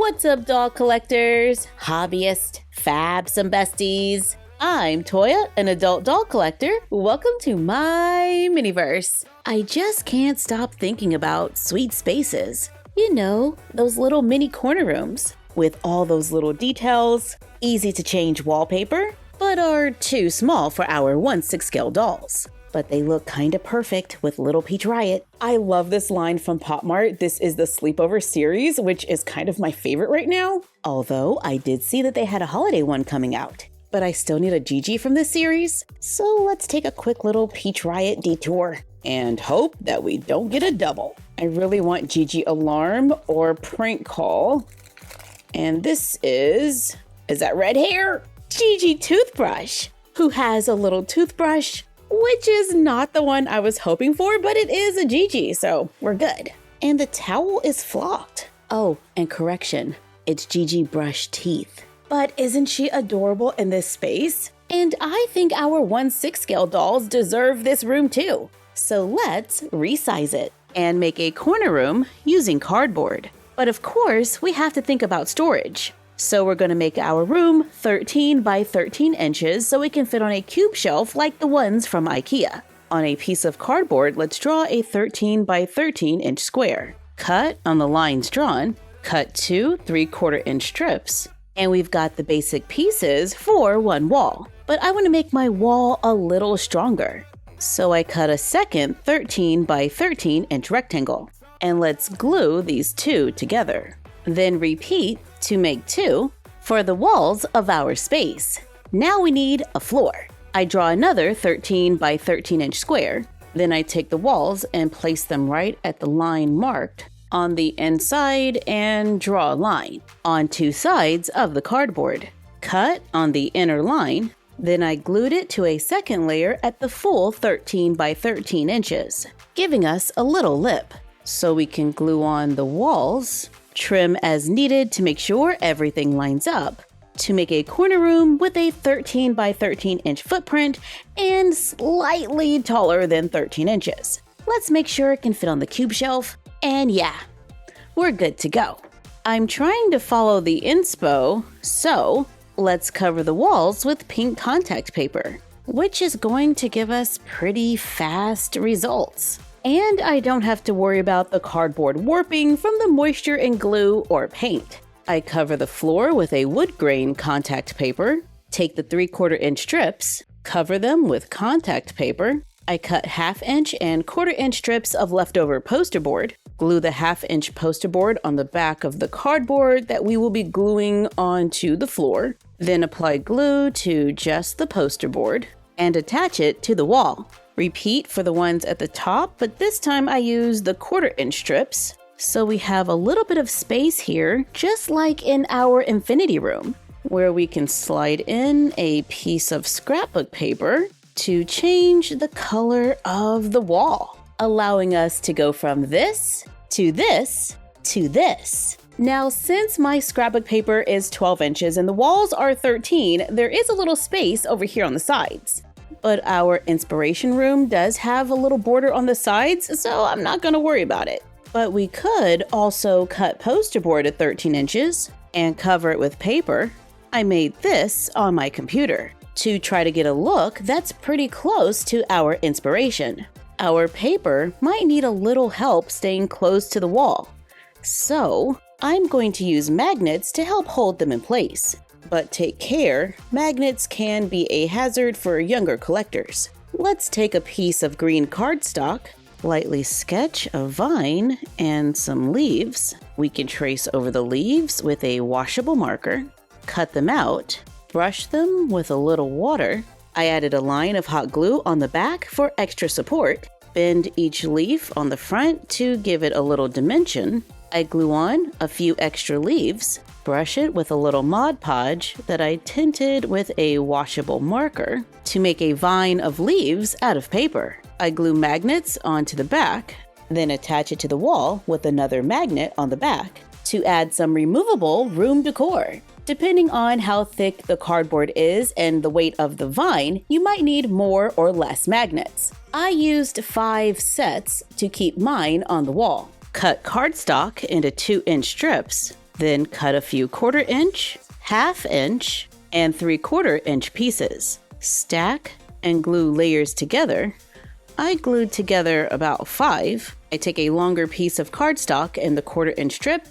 What's up, doll collectors, hobbyists, fabs, and besties? I'm Toya, an adult doll collector. Welcome to my miniverse. I just can't stop thinking about sweet spaces. You know, those little mini corner rooms with all those little details, easy to change wallpaper, but are too small for our 1/6 scale dolls. But they look kinda perfect with Little Peach Riot. I love this line from Pop Mart. This is the Sleepover series, which is kind of my favorite right now. Although I did see that they had a holiday one coming out. But I still need a Gigi from this series. So let's take a quick little Peach Riot detour and hope that we don't get a double. I really want Gigi Alarm or Prank Call. And this is that red hair? Gigi Toothbrush, who has a little toothbrush, which is not the one I was hoping for, but it is a Gigi, so we're good. And the towel is flocked. Oh, and correction, it's Gigi brush teeth. But isn't she adorable in this space? And I think our 1/6 scale dolls deserve this room too. So let's resize it and make a corner room using cardboard. But of course, we have to think about storage. So we're going to make our room 13 by 13 inches so it can fit on a cube shelf like the ones from IKEA. On a piece of cardboard, let's draw a 13 by 13 inch square. Cut on the lines drawn, cut 2 3/4 inch strips, and we've got the basic pieces for one wall. But I want to make my wall a little stronger. So I cut a second 13 by 13 inch rectangle. And let's glue these two together. Then repeat to make 2 for the walls of our space. Now we need a floor. I draw another 13 by 13 inch square. Then I take the walls and place them right at the line marked on the inside and draw a line on 2 sides of the cardboard. Cut on the inner line. Then I glued it to a second layer at the full 13 by 13 inches, giving us a little lip. So we can glue on the walls, trim as needed to make sure everything lines up, to make a corner room with a 13 by 13 inch footprint and slightly taller than 13 inches. Let's make sure it can fit on the cube shelf, and yeah, we're good to go. I'm trying to follow the inspo, so let's cover the walls with pink contact paper, which is going to give us pretty fast results. And I don't have to worry about the cardboard warping from the moisture and glue or paint. I cover the floor with a wood grain contact paper, take the 3/4 inch strips, cover them with contact paper. I cut 1/2 inch and 1/4 inch strips of leftover poster board, glue the 1/2 inch poster board on the back of the cardboard that we will be gluing onto the floor, then apply glue to just the poster board and attach it to the wall. Repeat for the ones at the top, but this time I use the 1/4 inch strips, so we have a little bit of space here, just like in our infinity room, where we can slide in a piece of scrapbook paper to change the color of the wall, allowing us to go from this to this to this. Now, since my scrapbook paper is 12 inches and the walls are 13, there is a little space over here on the sides. But our inspiration room does have a little border on the sides, so I'm not going to worry about it. But we could also cut poster board at 13 inches and cover it with paper. I made this on my computer to try to get a look that's pretty close to our inspiration. Our paper might need a little help staying close to the wall, so I'm going to use magnets to help hold them in place. But take care, magnets can be a hazard for younger collectors. Let's take a piece of green cardstock, lightly sketch a vine and some leaves. We can trace over the leaves with a washable marker, cut them out, brush them with a little water. I added a line of hot glue on the back for extra support, bend each leaf on the front to give it a little dimension. I glue on a few extra leaves, brush it with a little Mod Podge that I tinted with a washable marker to make a vine of leaves out of paper. I glue magnets onto the back, then attach it to the wall with another magnet on the back to add some removable room decor. Depending on how thick the cardboard is and the weight of the vine, you might need more or less magnets. I used 5 sets to keep mine on the wall. Cut cardstock into 2-inch strips, Then cut a few 1/4 inch, 1/2 inch, and 3/4 inch pieces. Stack and glue layers together. I glued together about 5. I take a longer piece of cardstock and the 1/4 inch strip,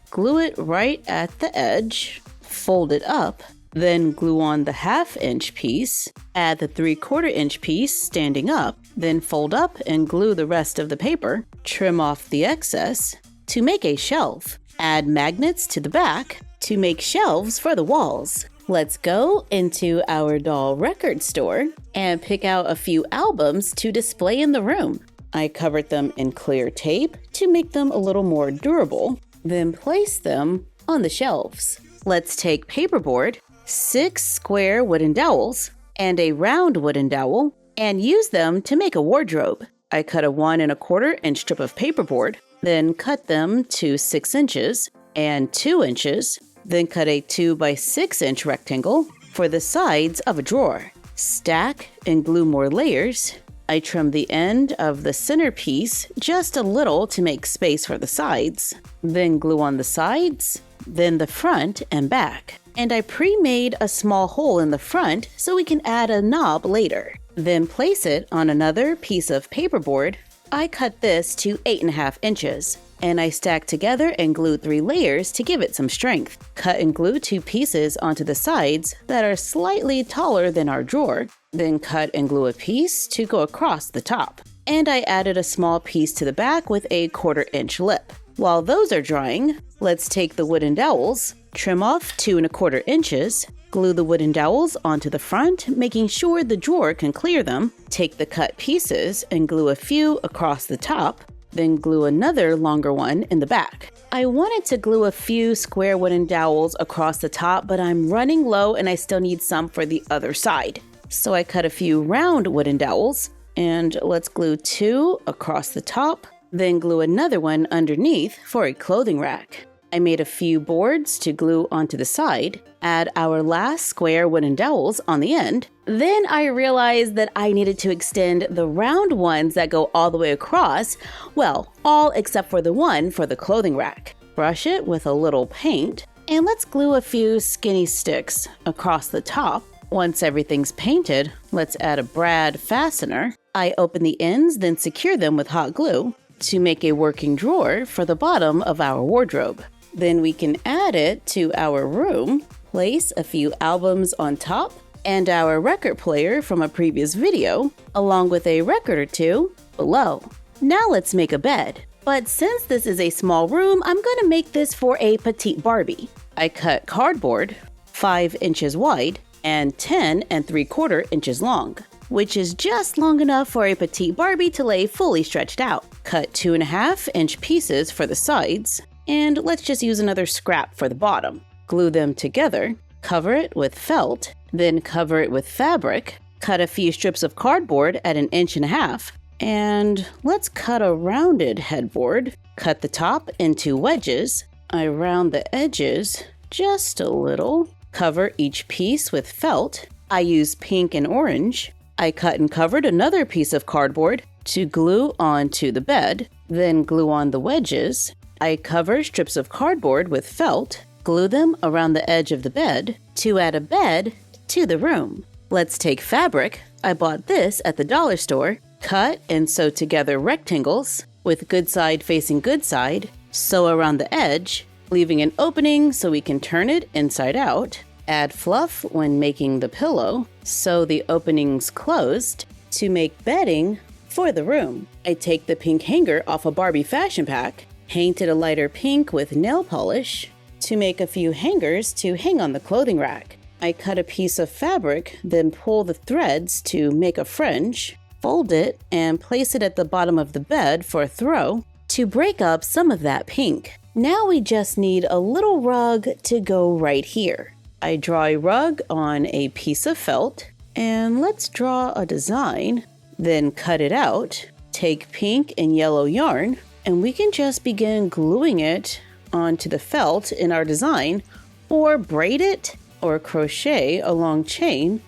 glue it right at the edge, fold it up, then glue on the 1/2 inch piece, add the 3/4 inch piece standing up, then fold up and glue the rest of the paper, trim off the excess to make a shelf. Add magnets to the back to make shelves for the walls. Let's go into our doll record store and pick out a few albums to display in the room. I covered them in clear tape to make them a little more durable, then place them on the shelves. Let's take paperboard, 6 square wooden dowels, and a round wooden dowel, and use them to make a wardrobe. I cut a 1 1/4 inch strip of paperboard, then cut them to 6 inches and 2 inches, then cut a 2 by 6 inch rectangle for the sides of a drawer. Stack and glue more layers. I trim the end of the center piece just a little to make space for the sides, then glue on the sides, then the front and back. And I pre-made a small hole in the front so we can add a knob later. Then place it on another piece of paperboard. I cut this to 8 1/2 inches, and I stacked together and glued 3 layers to give it some strength. Cut and glue 2 pieces onto the sides that are slightly taller than our drawer, then cut and glue a piece to go across the top. And I added a small piece to the back with a 1/4 inch lip. While those are drying, let's take the wooden dowels, trim off 2 1/4 inches, glue the wooden dowels onto the front, making sure the drawer can clear them. Take the cut pieces and glue a few across the top, then glue another longer one in the back. I wanted to glue a few square wooden dowels across the top, but I'm running low and I still need some for the other side. So I cut a few round wooden dowels, and let's glue 2 across the top, then glue another one underneath for a clothing rack. I made a few boards to glue onto the side, add our last square wooden dowels on the end. Then I realized that I needed to extend the round ones that go all the way across, well, all except for the one for the clothing rack. Brush it with a little paint, and let's glue a few skinny sticks across the top. Once everything's painted, let's add a brad fastener. I open the ends, then secure them with hot glue to make a working drawer for the bottom of our wardrobe. Then we can add it to our room, place a few albums on top, and our record player from a previous video, along with a record or 2 below. Now let's make a bed. But since this is a small room, I'm gonna make this for a petite Barbie. I cut cardboard 5 inches wide and 10 3/4 inches long, which is just long enough for a petite Barbie to lay fully stretched out. Cut 2 1/2 inch pieces for the sides, and let's just use another scrap for the bottom. Glue them together, cover it with felt, then cover it with fabric, cut a few strips of cardboard at 1 1/2 inches, and let's cut a rounded headboard. Cut the top into wedges. I round the edges just a little. Cover each piece with felt. I use pink and orange. I cut and covered another piece of cardboard to glue onto the bed, then glue on the wedges. I cover strips of cardboard with felt, glue them around the edge of the bed to add a bed to the room. Let's take fabric. I bought this at the dollar store. Cut and sew together rectangles with good side facing good side. Sew around the edge, leaving an opening so we can turn it inside out. Add fluff when making the pillow. Sew the openings closed to make bedding for the room. I take the pink hanger off a Barbie fashion pack, painted a lighter pink with nail polish to make a few hangers to hang on the clothing rack. I cut a piece of fabric, then pull the threads to make a fringe, fold it, and place it at the bottom of the bed for a throw to break up some of that pink. Now we just need a little rug to go right here. I draw a rug on a piece of felt, and let's draw a design, then cut it out. Take pink and yellow yarn, and we can just begin gluing it onto the felt in our design, or braid it or crochet a long chain,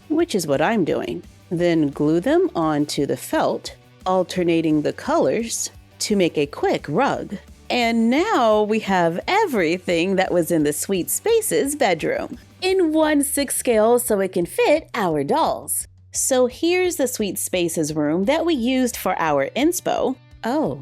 which is what I'm doing. Then glue them onto the felt, alternating the colors to make a quick rug. And now we have everything that was in the Sweet Spaces bedroom in 1/6 scale so it can fit our dolls. So here's the Sweet Spaces room that we used for our inspo. Oh,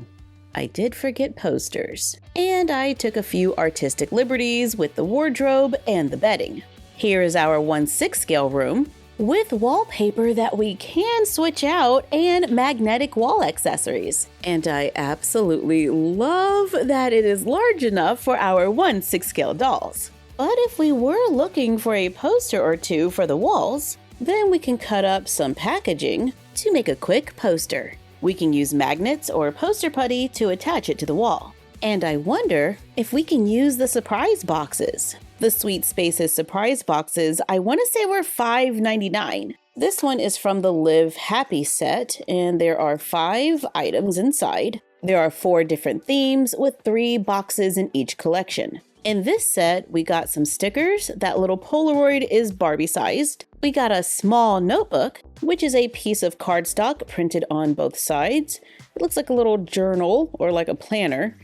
I did forget posters. And I took a few artistic liberties with the wardrobe and the bedding. Here is our 1/6 scale room with wallpaper that we can switch out and magnetic wall accessories. And I absolutely love that it is large enough for our 1/6 scale dolls. But if we were looking for a poster or two for the walls, then we can cut up some packaging to make a quick poster. We can use magnets or poster putty to attach it to the wall. And I wonder if we can use the surprise boxes. The Sweet Spaces surprise boxes, I want to say were $5.99. This one is from the Live Happy set, and there are 5 items inside. There are 4 different themes with 3 boxes in each collection. In this set, we got some stickers. That little Polaroid is Barbie sized. We got a small notebook, which is a piece of cardstock printed on both sides. It looks like a little journal or like a planner,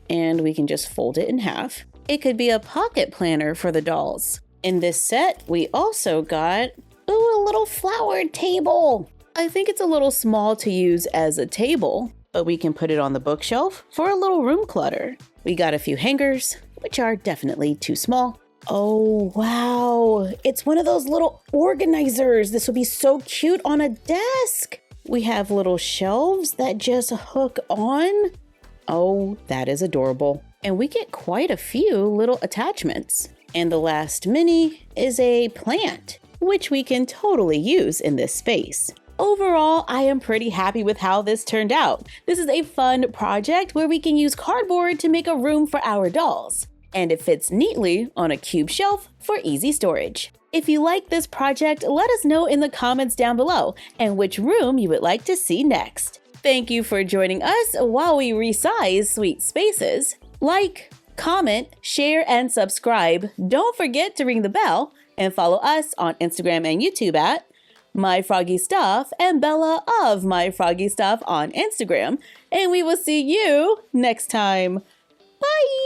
and we can just fold it in half. It could be a pocket planner for the dolls. In this set, we also got a little flower table. I think it's a little small to use as a table, but we can put it on the bookshelf for a little room clutter. We got a few hangers, which are definitely too small. Oh, wow. It's one of those little organizers. This would be so cute on a desk. We have little shelves that just hook on. Oh, that is adorable. And we get quite a few little attachments. And the last mini is a plant, which we can totally use in this space. Overall, I am pretty happy with how this turned out. This is a fun project where we can use cardboard to make a room for our dolls. And it fits neatly on a cube shelf for easy storage. If you like this project, let us know in the comments down below and which room you would like to see next. Thank you for joining us while we resize Sweet Spaces. Like, comment, share, and subscribe. Don't forget to ring the bell and follow us on Instagram and YouTube at MyFroggyStuff and Bella of MyFroggyStuff on Instagram. And we will see you next time. Bye!